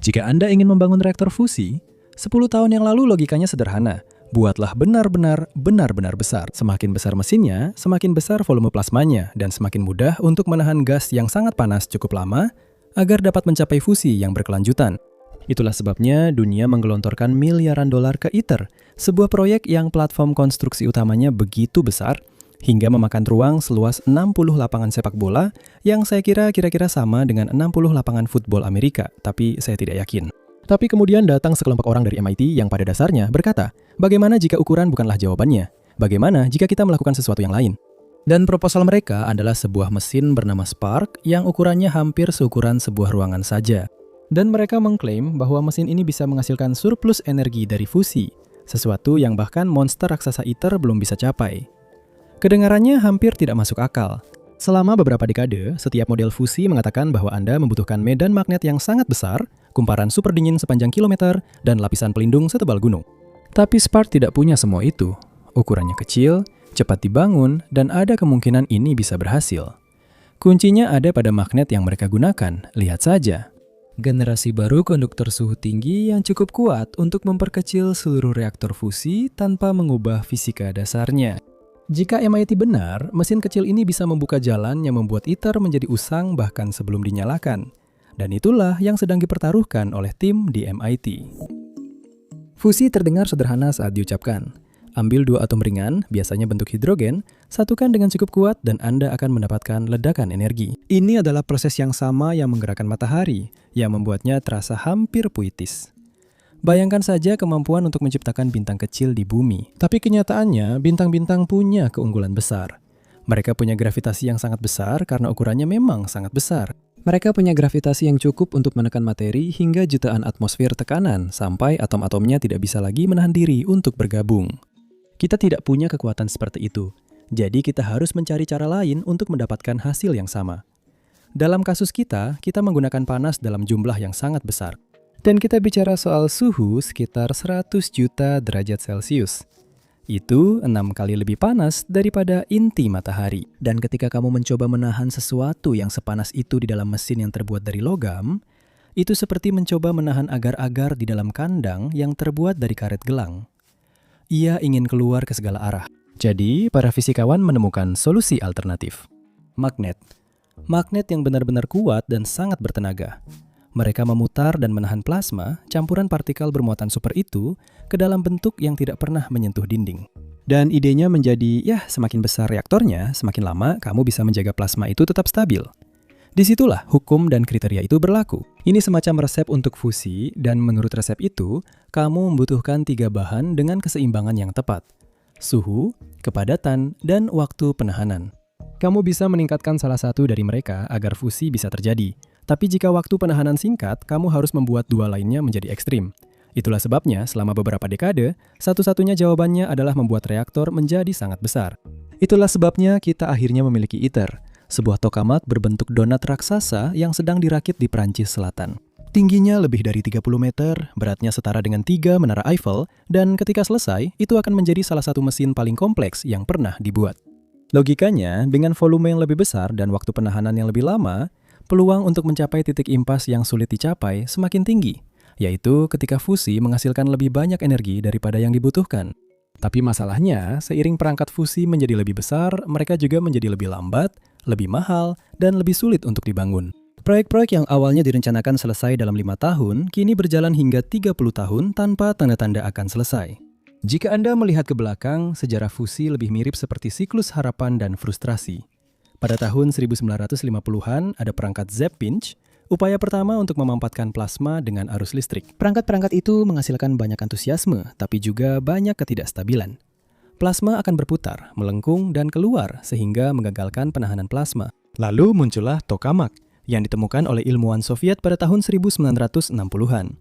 Jika Anda ingin membangun reaktor fusi, 10 tahun yang lalu logikanya sederhana. Buatlah benar-benar besar. Semakin besar mesinnya, semakin besar volume plasmanya, dan semakin mudah untuk menahan gas yang sangat panas cukup lama agar dapat mencapai fusi yang berkelanjutan. Itulah sebabnya dunia menggelontorkan miliaran dolar ke ITER, sebuah proyek yang platform konstruksi utamanya begitu besar, hingga memakan ruang seluas 60 lapangan sepak bola yang saya kira sama dengan 60 lapangan football Amerika, tapi saya tidak yakin. Tapi kemudian datang sekelompok orang dari MIT yang pada dasarnya berkata, bagaimana jika ukuran bukanlah jawabannya? Bagaimana jika kita melakukan sesuatu yang lain? Dan proposal mereka adalah sebuah mesin bernama Spark yang ukurannya hampir seukuran sebuah ruangan saja. Dan mereka mengklaim bahwa mesin ini bisa menghasilkan surplus energi dari fusi, sesuatu yang bahkan monster raksasa ITER belum bisa capai. Kedengarannya hampir tidak masuk akal. Selama beberapa dekade, setiap model fusi mengatakan bahwa Anda membutuhkan medan magnet yang sangat besar, kumparan super dingin sepanjang kilometer, dan lapisan pelindung setebal gunung. Tapi Spark tidak punya semua itu. Ukurannya kecil, cepat dibangun, dan ada kemungkinan ini bisa berhasil. Kuncinya ada pada magnet yang mereka gunakan, lihat saja. Generasi baru konduktor suhu tinggi yang cukup kuat untuk memperkecil seluruh reaktor fusi tanpa mengubah fisika dasarnya. Jika MIT benar, mesin kecil ini bisa membuka jalan yang membuat ITER menjadi usang bahkan sebelum dinyalakan. Dan itulah yang sedang dipertaruhkan oleh tim di MIT. Fusi terdengar sederhana saat diucapkan. Ambil dua atom ringan, biasanya bentuk hidrogen, satukan dengan cukup kuat dan Anda akan mendapatkan ledakan energi. Ini adalah proses yang sama yang menggerakkan matahari, yang membuatnya terasa hampir puitis. Bayangkan saja kemampuan untuk menciptakan bintang kecil di bumi. Tapi kenyataannya, bintang-bintang punya keunggulan besar. Mereka punya gravitasi yang sangat besar karena ukurannya memang sangat besar. Mereka punya gravitasi yang cukup untuk menekan materi hingga jutaan atmosfer tekanan, sampai atom-atomnya tidak bisa lagi menahan diri untuk bergabung. Kita tidak punya kekuatan seperti itu. Jadi kita harus mencari cara lain untuk mendapatkan hasil yang sama. Dalam kasus kita menggunakan panas dalam jumlah yang sangat besar. Dan kita bicara soal suhu sekitar 100 juta derajat Celcius. Itu 6 kali lebih panas daripada inti matahari. Dan ketika kamu mencoba menahan sesuatu yang sepanas itu di dalam mesin yang terbuat dari logam, itu seperti mencoba menahan agar-agar di dalam kandang yang terbuat dari karet gelang. Ia ingin keluar ke segala arah. Jadi, para fisikawan menemukan solusi alternatif. Magnet. Magnet yang benar-benar kuat dan sangat bertenaga. Mereka memutar dan menahan plasma, campuran partikel bermuatan super itu, ke dalam bentuk yang tidak pernah menyentuh dinding. Dan idenya menjadi, semakin besar reaktornya, semakin lama kamu bisa menjaga plasma itu tetap stabil. Disitulah hukum dan kriteria itu berlaku. Ini semacam resep untuk fusi, dan menurut resep itu, kamu membutuhkan 3 bahan dengan keseimbangan yang tepat. Suhu, kepadatan, dan waktu penahanan. Kamu bisa meningkatkan salah satu dari mereka agar fusi bisa terjadi. Tapi jika waktu penahanan singkat, kamu harus membuat 2 lainnya menjadi ekstrim. Itulah sebabnya, selama beberapa dekade, satu-satunya jawabannya adalah membuat reaktor menjadi sangat besar. Itulah sebabnya kita akhirnya memiliki ITER, sebuah tokamak berbentuk donat raksasa yang sedang dirakit di Prancis Selatan. Tingginya lebih dari 30 meter, beratnya setara dengan 3 menara Eiffel, dan ketika selesai, itu akan menjadi salah satu mesin paling kompleks yang pernah dibuat. Logikanya, dengan volume yang lebih besar dan waktu penahanan yang lebih lama, peluang untuk mencapai titik impas yang sulit dicapai semakin tinggi, yaitu ketika fusi menghasilkan lebih banyak energi daripada yang dibutuhkan. Tapi masalahnya, seiring perangkat fusi menjadi lebih besar, mereka juga menjadi lebih lambat, lebih mahal, dan lebih sulit untuk dibangun. Proyek-proyek yang awalnya direncanakan selesai dalam 5 tahun, kini berjalan hingga 30 tahun tanpa tanda-tanda akan selesai. Jika Anda melihat ke belakang, sejarah fusi lebih mirip seperti siklus harapan dan frustrasi. Pada tahun 1950-an, ada perangkat Zepp-Pinch, upaya pertama untuk memampatkan plasma dengan arus listrik. Perangkat-perangkat itu menghasilkan banyak antusiasme, tapi juga banyak ketidakstabilan. Plasma akan berputar, melengkung, dan keluar sehingga menggagalkan penahanan plasma. Lalu muncullah tokamak, yang ditemukan oleh ilmuwan Soviet pada tahun 1960-an.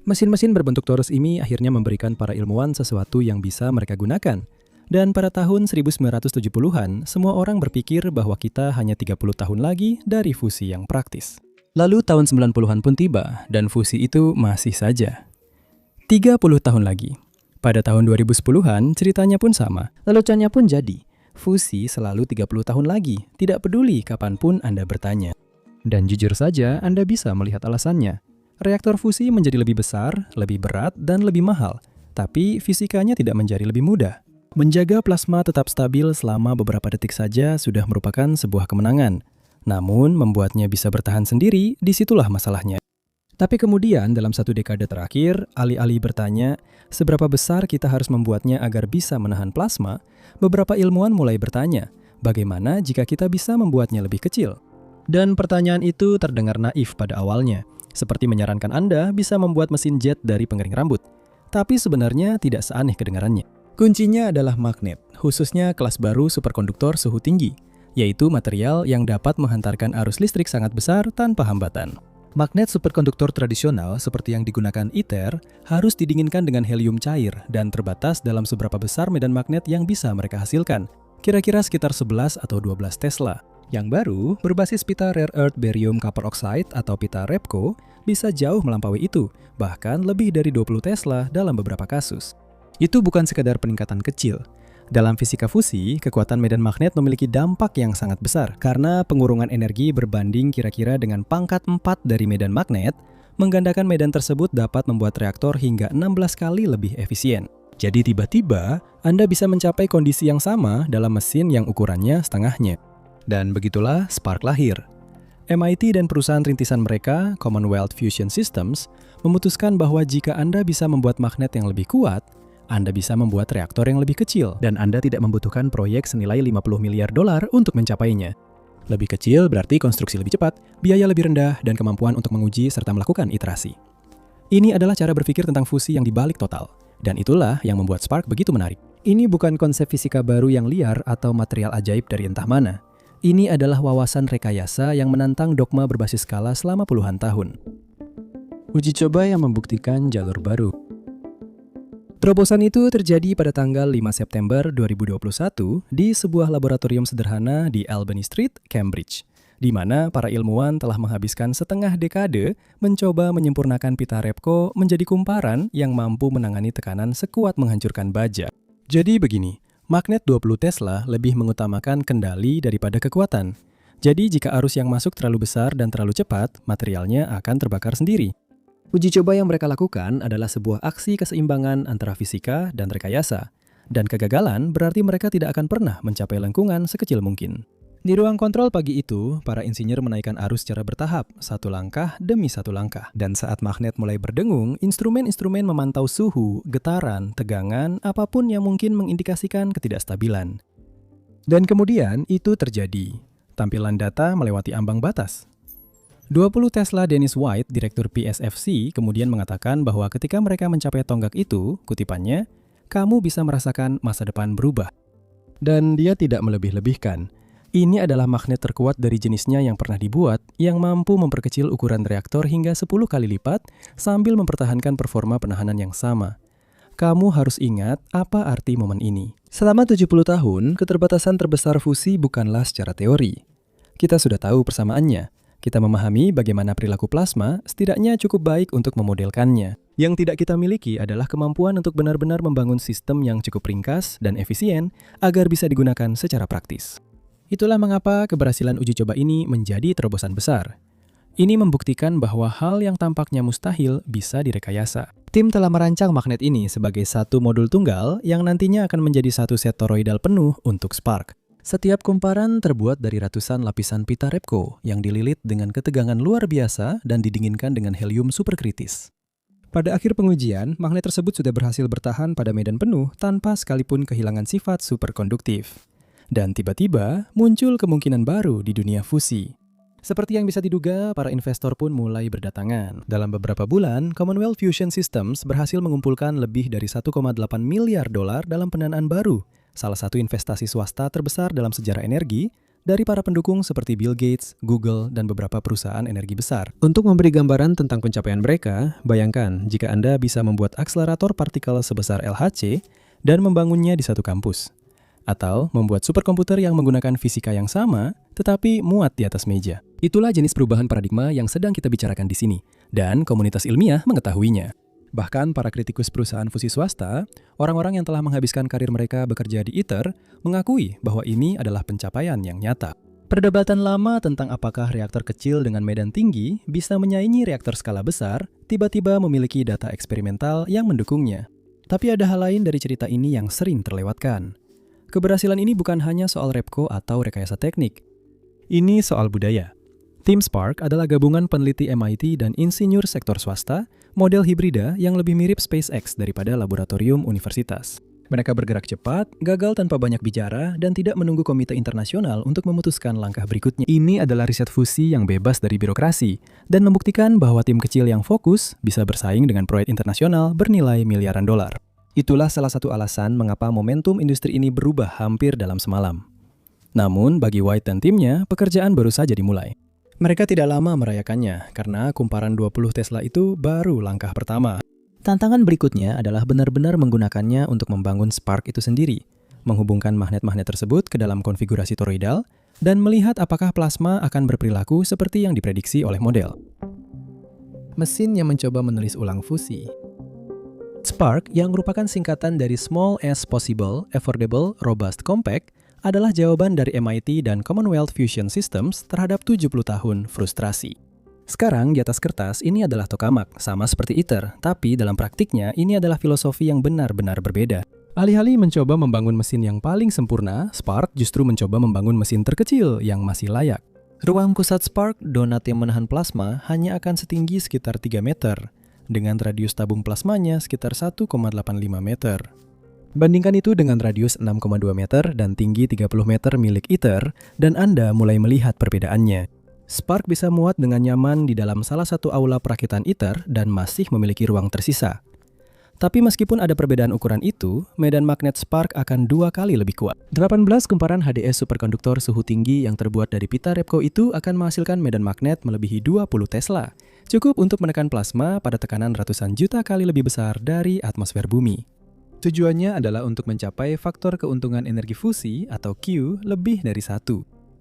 Mesin-mesin berbentuk torus ini akhirnya memberikan para ilmuwan sesuatu yang bisa mereka gunakan. Dan pada tahun 1970-an, semua orang berpikir bahwa kita hanya 30 tahun lagi dari fusi yang praktis. Lalu tahun 90-an pun tiba, dan fusi itu masih saja. 30 tahun lagi. Pada tahun 2010-an, ceritanya pun sama. Leluconnya pun jadi. Fusi selalu 30 tahun lagi, tidak peduli kapanpun Anda bertanya. Dan jujur saja, Anda bisa melihat alasannya. Reaktor fusi menjadi lebih besar, lebih berat, dan lebih mahal, tapi fisikanya tidak menjadi lebih mudah. Menjaga plasma tetap stabil selama beberapa detik saja sudah merupakan sebuah kemenangan. Namun, membuatnya bisa bertahan sendiri, disitulah masalahnya. Tapi kemudian, dalam satu dekade terakhir, alih-alih bertanya, seberapa besar kita harus membuatnya agar bisa menahan plasma, beberapa ilmuwan mulai bertanya, bagaimana jika kita bisa membuatnya lebih kecil? Dan pertanyaan itu terdengar naif pada awalnya, seperti menyarankan Anda bisa membuat mesin jet dari pengering rambut. Tapi sebenarnya tidak seaneh kedengarannya. Kuncinya adalah magnet, khususnya kelas baru superkonduktor suhu tinggi, yaitu material yang dapat menghantarkan arus listrik sangat besar tanpa hambatan. Magnet superkonduktor tradisional seperti yang digunakan ITER harus didinginkan dengan helium cair dan terbatas dalam seberapa besar medan magnet yang bisa mereka hasilkan, kira-kira sekitar 11 atau 12 Tesla. Yang baru, berbasis pita Rare Earth Barium Copper Oxide atau pita REBCO, bisa jauh melampaui itu, bahkan lebih dari 20 Tesla dalam beberapa kasus. Itu bukan sekadar peningkatan kecil. Dalam fisika fusi, kekuatan medan magnet memiliki dampak yang sangat besar karena pengurungan energi berbanding kira-kira dengan pangkat 4 dari medan magnet, menggandakan medan tersebut dapat membuat reaktor hingga 16 kali lebih efisien. Jadi tiba-tiba, Anda bisa mencapai kondisi yang sama dalam mesin yang ukurannya setengahnya. Dan begitulah Spark lahir. MIT dan perusahaan rintisan mereka, Commonwealth Fusion Systems, memutuskan bahwa jika Anda bisa membuat magnet yang lebih kuat, Anda bisa membuat reaktor yang lebih kecil, dan Anda tidak membutuhkan proyek senilai $50 miliar untuk mencapainya. Lebih kecil berarti konstruksi lebih cepat, biaya lebih rendah, dan kemampuan untuk menguji serta melakukan iterasi. Ini adalah cara berpikir tentang fusi yang dibalik total, dan itulah yang membuat Spark begitu menarik. Ini bukan konsep fisika baru yang liar atau material ajaib dari entah mana. Ini adalah wawasan rekayasa yang menantang dogma berbasis skala selama puluhan tahun. Uji coba yang membuktikan jalur baru. Terobosan itu terjadi pada tanggal 5 September 2021 di sebuah laboratorium sederhana di Albany Street, Cambridge, di mana para ilmuwan telah menghabiskan setengah dekade mencoba menyempurnakan pita REBCO menjadi kumparan yang mampu menangani tekanan sekuat menghancurkan baja. Jadi begini, magnet 20 Tesla lebih mengutamakan kendali daripada kekuatan. Jadi jika arus yang masuk terlalu besar dan terlalu cepat, materialnya akan terbakar sendiri. Uji coba yang mereka lakukan adalah sebuah aksi keseimbangan antara fisika dan rekayasa. Dan kegagalan berarti mereka tidak akan pernah mencapai lengkungan sekecil mungkin. Di ruang kontrol pagi itu, para insinyur menaikkan arus secara bertahap, satu langkah demi satu langkah. Dan saat magnet mulai berdengung, instrumen-instrumen memantau suhu, getaran, tegangan, apapun yang mungkin mengindikasikan ketidakstabilan. Dan kemudian itu terjadi. Tampilan data melewati ambang batas. 20 Tesla Dennis White, direktur PSFC, kemudian mengatakan bahwa ketika mereka mencapai tonggak itu, kutipannya, kamu bisa merasakan masa depan berubah. Dan dia tidak melebih-lebihkan. Ini adalah magnet terkuat dari jenisnya yang pernah dibuat, yang mampu memperkecil ukuran reaktor hingga 10 kali lipat sambil mempertahankan performa penahanan yang sama. Kamu harus ingat apa arti momen ini. Selama 70 tahun, keterbatasan terbesar fusi bukanlah secara teori. Kita sudah tahu persamaannya. Kita memahami bagaimana perilaku plasma setidaknya cukup baik untuk memodelkannya. Yang tidak kita miliki adalah kemampuan untuk benar-benar membangun sistem yang cukup ringkas dan efisien agar bisa digunakan secara praktis. Itulah mengapa keberhasilan uji coba ini menjadi terobosan besar. Ini membuktikan bahwa hal yang tampaknya mustahil bisa direkayasa. Tim telah merancang magnet ini sebagai satu modul tunggal yang nantinya akan menjadi satu set toroidal penuh untuk Spark. Setiap kumparan terbuat dari ratusan lapisan pita REBCO yang dililit dengan ketegangan luar biasa dan didinginkan dengan helium superkritis. Pada akhir pengujian, magnet tersebut sudah berhasil bertahan pada medan penuh tanpa sekalipun kehilangan sifat superkonduktif. Dan tiba-tiba muncul kemungkinan baru di dunia fusi. Seperti yang bisa diduga, para investor pun mulai berdatangan. Dalam beberapa bulan, Commonwealth Fusion Systems berhasil mengumpulkan lebih dari $1,8 miliar dalam pendanaan baru, salah satu investasi swasta terbesar dalam sejarah energi, dari para pendukung seperti Bill Gates, Google, dan beberapa perusahaan energi besar. Untuk memberi gambaran tentang pencapaian mereka, bayangkan jika Anda bisa membuat akselerator partikel sebesar LHC dan membangunnya di satu kampus. Atau membuat superkomputer yang menggunakan fisika yang sama, tetapi muat di atas meja. Itulah jenis perubahan paradigma yang sedang kita bicarakan di sini, dan komunitas ilmiah mengetahuinya. Bahkan para kritikus perusahaan fusi swasta, orang-orang yang telah menghabiskan karir mereka bekerja di ITER, mengakui bahwa ini adalah pencapaian yang nyata. Perdebatan lama tentang apakah reaktor kecil dengan medan tinggi bisa menyaingi reaktor skala besar tiba-tiba memiliki data eksperimental yang mendukungnya. Tapi ada hal lain dari cerita ini yang sering terlewatkan. Keberhasilan ini bukan hanya soal repko atau rekayasa teknik. Ini soal budaya. Tim Spark adalah gabungan peneliti MIT dan insinyur sektor swasta, model hibrida yang lebih mirip SpaceX daripada laboratorium universitas. Mereka bergerak cepat, gagal tanpa banyak bicara, dan tidak menunggu komite internasional untuk memutuskan langkah berikutnya. Ini adalah riset fusi yang bebas dari birokrasi, dan membuktikan bahwa tim kecil yang fokus bisa bersaing dengan proyek internasional bernilai miliaran dolar. Itulah salah satu alasan mengapa momentum industri ini berubah hampir dalam semalam. Namun, bagi White dan timnya, pekerjaan baru saja dimulai. Mereka tidak lama merayakannya, karena kumparan 20 Tesla itu baru langkah pertama. Tantangan berikutnya adalah benar-benar menggunakannya untuk membangun Spark itu sendiri, menghubungkan magnet-magnet tersebut ke dalam konfigurasi toroidal, dan melihat apakah plasma akan berperilaku seperti yang diprediksi oleh model. Mesin yang mencoba menulis ulang fusi. Spark, yang merupakan singkatan dari Small as Possible, Affordable, Robust, Compact, adalah jawaban dari MIT dan Commonwealth Fusion Systems terhadap 70 tahun frustrasi. Sekarang, di atas kertas, ini adalah tokamak, sama seperti ITER, tapi dalam praktiknya, ini adalah filosofi yang benar-benar berbeda. Alih-alih mencoba membangun mesin yang paling sempurna, Spark justru mencoba membangun mesin terkecil yang masih layak. Ruang pusat Spark, donat yang menahan plasma, hanya akan setinggi sekitar 3 meter, dengan radius tabung plasmanya sekitar 1,85 meter. Bandingkan itu dengan radius 6,2 meter dan tinggi 30 meter milik ITER, dan Anda mulai melihat perbedaannya. Spark bisa muat dengan nyaman di dalam salah satu aula perakitan ITER dan masih memiliki ruang tersisa. Tapi meskipun ada perbedaan ukuran itu, medan magnet Spark akan 2 kali lebih kuat. 18 kumparan HDS superkonduktor suhu tinggi yang terbuat dari pita Repco itu akan menghasilkan medan magnet melebihi 20 Tesla. Cukup untuk menekan plasma pada tekanan ratusan juta kali lebih besar dari atmosfer bumi. Tujuannya adalah untuk mencapai faktor keuntungan energi fusi atau Q lebih dari 1.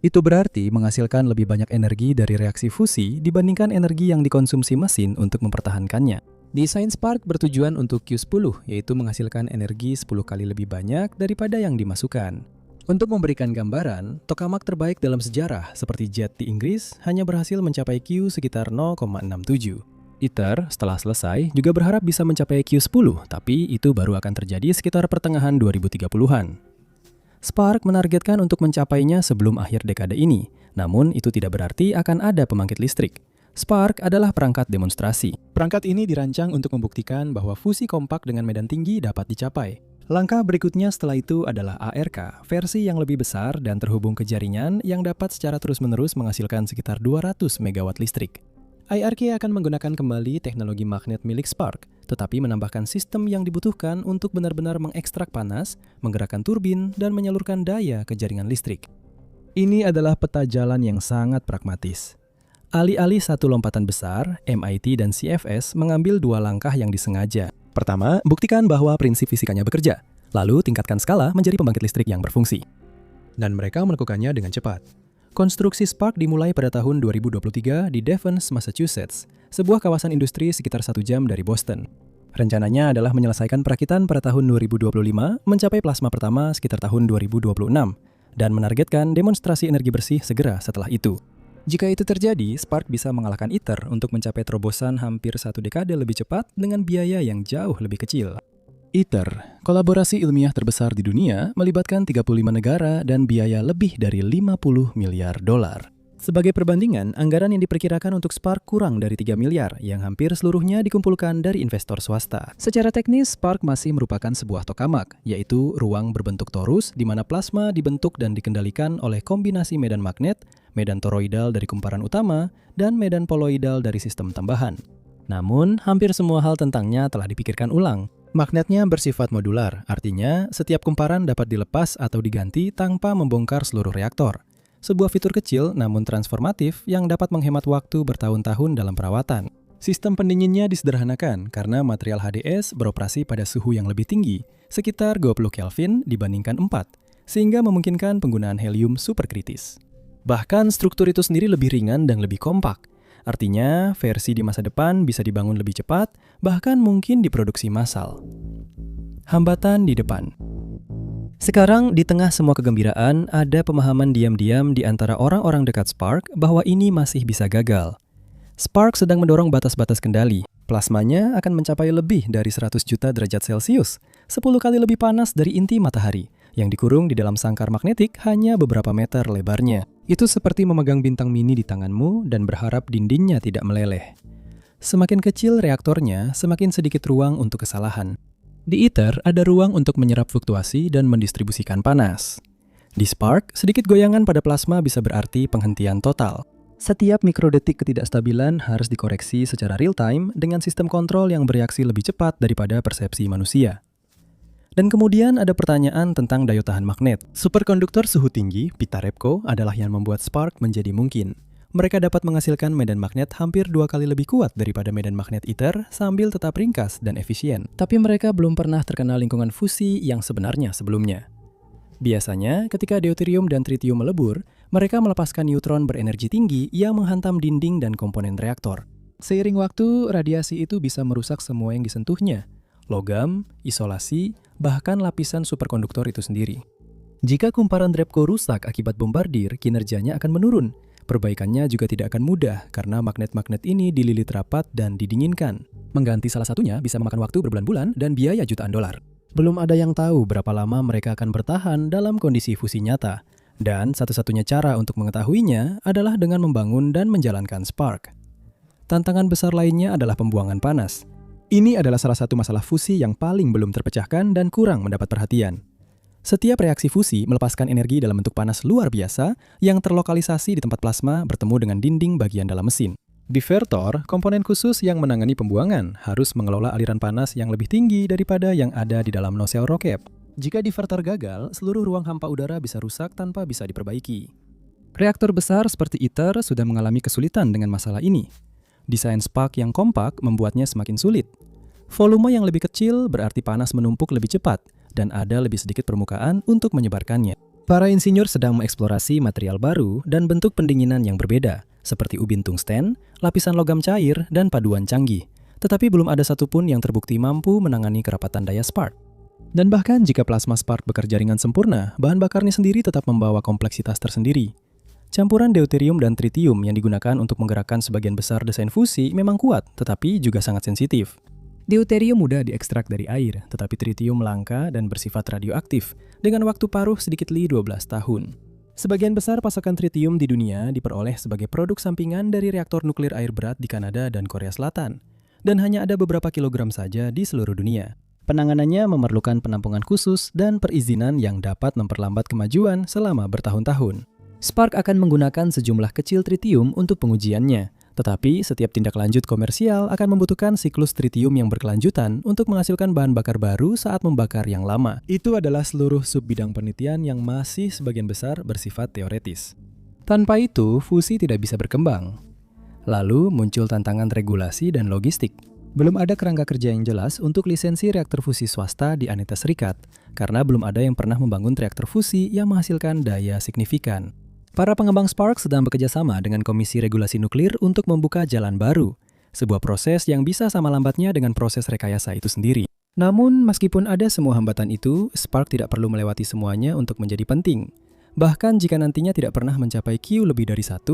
Itu berarti menghasilkan lebih banyak energi dari reaksi fusi dibandingkan energi yang dikonsumsi mesin untuk mempertahankannya. Desain Spark bertujuan untuk Q10, yaitu menghasilkan energi 10 kali lebih banyak daripada yang dimasukkan. Untuk memberikan gambaran, tokamak terbaik dalam sejarah seperti jet di Inggris hanya berhasil mencapai Q sekitar 0,67. ITER setelah selesai juga berharap bisa mencapai Q10, tapi itu baru akan terjadi sekitar pertengahan 2030-an. Spark menargetkan untuk mencapainya sebelum akhir dekade ini, namun itu tidak berarti akan ada pembangkit listrik. Spark adalah perangkat demonstrasi. Perangkat ini dirancang untuk membuktikan bahwa fusi kompak dengan medan tinggi dapat dicapai. Langkah berikutnya setelah itu adalah ARK, versi yang lebih besar dan terhubung ke jaringan yang dapat secara terus-menerus menghasilkan sekitar 200 MW listrik. IRK akan menggunakan kembali teknologi magnet milik Spark, tetapi menambahkan sistem yang dibutuhkan untuk benar-benar mengekstrak panas, menggerakkan turbin, dan menyalurkan daya ke jaringan listrik. Ini adalah peta jalan yang sangat pragmatis. Alih-alih satu lompatan besar, MIT dan CFS mengambil 2 langkah yang disengaja. Pertama, buktikan bahwa prinsip fisikanya bekerja. Lalu, tingkatkan skala menjadi pembangkit listrik yang berfungsi. Dan mereka melakukannya dengan cepat. Konstruksi Spark dimulai pada tahun 2023 di Devens, Massachusetts, sebuah kawasan industri sekitar 1 jam dari Boston. Rencananya adalah menyelesaikan perakitan pada tahun 2025, mencapai plasma pertama sekitar tahun 2026, dan menargetkan demonstrasi energi bersih segera setelah itu. Jika itu terjadi, Spark bisa mengalahkan ITER untuk mencapai terobosan hampir 1 dekade lebih cepat dengan biaya yang jauh lebih kecil. ITER, kolaborasi ilmiah terbesar di dunia, melibatkan 35 negara dan biaya lebih dari 50 miliar dolar. Sebagai perbandingan, anggaran yang diperkirakan untuk Spark kurang dari 3 miliar, yang hampir seluruhnya dikumpulkan dari investor swasta. Secara teknis, Spark masih merupakan sebuah tokamak, yaitu ruang berbentuk torus di mana plasma dibentuk dan dikendalikan oleh kombinasi medan magnet, medan toroidal dari kumparan utama, dan medan poloidal dari sistem tambahan. Namun, hampir semua hal tentangnya telah dipikirkan ulang. Magnetnya bersifat modular, artinya setiap kumparan dapat dilepas atau diganti tanpa membongkar seluruh reaktor. Sebuah fitur kecil namun transformatif yang dapat menghemat waktu bertahun-tahun dalam perawatan. Sistem pendinginnya disederhanakan karena material HDS beroperasi pada suhu yang lebih tinggi, sekitar 20 Kelvin dibandingkan 4, sehingga memungkinkan penggunaan helium superkritis. Bahkan struktur itu sendiri lebih ringan dan lebih kompak. Artinya, versi di masa depan bisa dibangun lebih cepat, bahkan mungkin diproduksi massal. Hambatan di depan. Sekarang, di tengah semua kegembiraan, ada pemahaman diam-diam di antara orang-orang dekat Spark bahwa ini masih bisa gagal. Spark sedang mendorong batas-batas kendali. Plasmanya akan mencapai lebih dari 100 juta derajat Celcius, 10 kali lebih panas dari inti matahari, yang dikurung di dalam sangkar magnetik hanya beberapa meter lebarnya. Itu seperti memegang bintang mini di tanganmu dan berharap dindingnya tidak meleleh. Semakin kecil reaktornya, semakin sedikit ruang untuk kesalahan. Di ITER, ada ruang untuk menyerap fluktuasi dan mendistribusikan panas. Di Spark, sedikit goyangan pada plasma bisa berarti penghentian total. Setiap mikrodetik ketidakstabilan harus dikoreksi secara real-time dengan sistem kontrol yang bereaksi lebih cepat daripada persepsi manusia. Dan kemudian ada pertanyaan tentang daya tahan magnet. Superkonduktor suhu tinggi, Pita-Repco, adalah yang membuat Spark menjadi mungkin. Mereka dapat menghasilkan medan magnet hampir 2 kali lebih kuat daripada medan magnet ITER sambil tetap ringkas dan efisien. Tapi mereka belum pernah terkena lingkungan fusi yang sebenarnya sebelumnya. Biasanya, ketika deuterium dan tritium melebur, mereka melepaskan neutron berenergi tinggi yang menghantam dinding dan komponen reaktor. Seiring waktu, radiasi itu bisa merusak semua yang disentuhnya. Logam, isolasi, bahkan lapisan superkonduktor itu sendiri. Jika kumparan Repco rusak akibat bombardir, kinerjanya akan menurun. Perbaikannya juga tidak akan mudah karena magnet-magnet ini dililit rapat dan didinginkan. Mengganti salah satunya bisa memakan waktu berbulan-bulan dan biaya jutaan dolar. Belum ada yang tahu berapa lama mereka akan bertahan dalam kondisi fusi nyata. Dan satu-satunya cara untuk mengetahuinya adalah dengan membangun dan menjalankan Spark. Tantangan besar lainnya adalah pembuangan panas. Ini adalah salah satu masalah fusi yang paling belum terpecahkan dan kurang mendapat perhatian. Setiap reaksi fusi melepaskan energi dalam bentuk panas luar biasa yang terlokalisasi di tempat plasma bertemu dengan dinding bagian dalam mesin. Di Vertor, komponen khusus yang menangani pembuangan harus mengelola aliran panas yang lebih tinggi daripada yang ada di dalam nozzle roket. Jika divertor gagal, seluruh ruang hampa udara bisa rusak tanpa bisa diperbaiki. Reaktor besar seperti ITER sudah mengalami kesulitan dengan masalah ini. Desain Spark yang kompak membuatnya semakin sulit. Volume yang lebih kecil berarti panas menumpuk lebih cepat, dan ada lebih sedikit permukaan untuk menyebarkannya. Para insinyur sedang mengeksplorasi material baru dan bentuk pendinginan yang berbeda, seperti ubin tungsten, lapisan logam cair, dan paduan canggih. Tetapi belum ada satupun yang terbukti mampu menangani kerapatan daya Spark. Dan bahkan jika plasma Spark bekerja ringan sempurna, bahan bakarnya sendiri tetap membawa kompleksitas tersendiri. Campuran deuterium dan tritium yang digunakan untuk menggerakkan sebagian besar desain fusi memang kuat, tetapi juga sangat sensitif. Deuterium mudah diekstrak dari air, tetapi tritium langka dan bersifat radioaktif, dengan waktu paruh sedikit lebih 12 tahun. Sebagian besar pasokan tritium di dunia diperoleh sebagai produk sampingan dari reaktor nuklir air berat di Kanada dan Korea Selatan, dan hanya ada beberapa kilogram saja di seluruh dunia. Penanganannya memerlukan penampungan khusus dan perizinan yang dapat memperlambat kemajuan selama bertahun-tahun. Spark akan menggunakan sejumlah kecil tritium untuk pengujiannya, tetapi setiap tindak lanjut komersial akan membutuhkan siklus tritium yang berkelanjutan untuk menghasilkan bahan bakar baru saat membakar yang lama. Itu adalah seluruh sub-bidang penelitian yang masih sebagian besar bersifat teoretis. Tanpa itu, fusi tidak bisa berkembang. Lalu muncul tantangan regulasi dan logistik. Belum ada kerangka kerja yang jelas untuk lisensi reaktor fusi swasta di Amerika Serikat, karena belum ada yang pernah membangun reaktor fusi yang menghasilkan daya signifikan. Para pengembang Spark sedang bekerja sama dengan Komisi Regulasi Nuklir untuk membuka jalan baru, sebuah proses yang bisa sama lambatnya dengan proses rekayasa itu sendiri. Namun, meskipun ada semua hambatan itu, Spark tidak perlu melewati semuanya untuk menjadi penting. Bahkan jika nantinya tidak pernah mencapai Q lebih dari 1,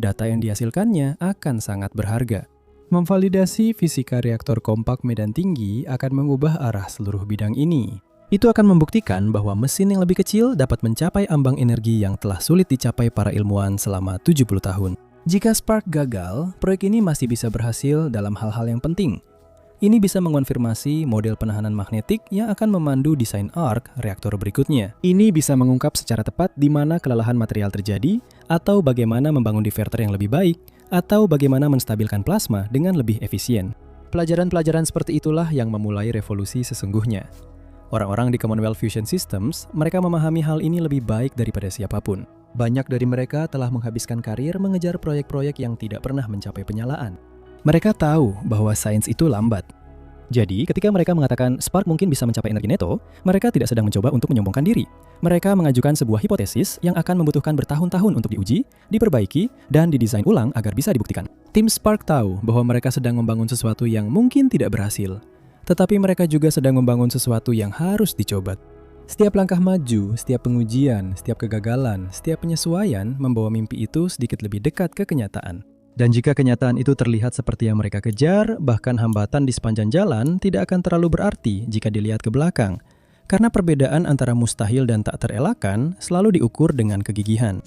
data yang dihasilkannya akan sangat berharga. Memvalidasi fisika reaktor kompak medan tinggi akan mengubah arah seluruh bidang ini. Itu akan membuktikan bahwa mesin yang lebih kecil dapat mencapai ambang energi yang telah sulit dicapai para ilmuwan selama 70 tahun. Jika Spark gagal, proyek ini masih bisa berhasil dalam hal-hal yang penting. Ini bisa mengonfirmasi model penahanan magnetik yang akan memandu desain ARC reaktor berikutnya. Ini bisa mengungkap secara tepat di mana kelelahan material terjadi, atau bagaimana membangun diverter yang lebih baik, atau bagaimana menstabilkan plasma dengan lebih efisien. Pelajaran-pelajaran seperti itulah yang memulai revolusi sesungguhnya. Orang-orang di Commonwealth Fusion Systems, mereka memahami hal ini lebih baik daripada siapapun. Banyak dari mereka telah menghabiskan karir mengejar proyek-proyek yang tidak pernah mencapai penyalaan. Mereka tahu bahwa sains itu lambat. Jadi, ketika mereka mengatakan Spark mungkin bisa mencapai energi neto, mereka tidak sedang mencoba untuk menyombongkan diri. Mereka mengajukan sebuah hipotesis yang akan membutuhkan bertahun-tahun untuk diuji, diperbaiki, dan didesain ulang agar bisa dibuktikan. Tim Spark tahu bahwa mereka sedang membangun sesuatu yang mungkin tidak berhasil. Tetapi mereka juga sedang membangun sesuatu yang harus dicoba. Setiap langkah maju, setiap pengujian, setiap kegagalan, setiap penyesuaian membawa mimpi itu sedikit lebih dekat ke kenyataan. Dan jika kenyataan itu terlihat seperti yang mereka kejar, bahkan hambatan di sepanjang jalan tidak akan terlalu berarti jika dilihat ke belakang. Karena perbedaan antara mustahil dan tak terelakkan selalu diukur dengan kegigihan.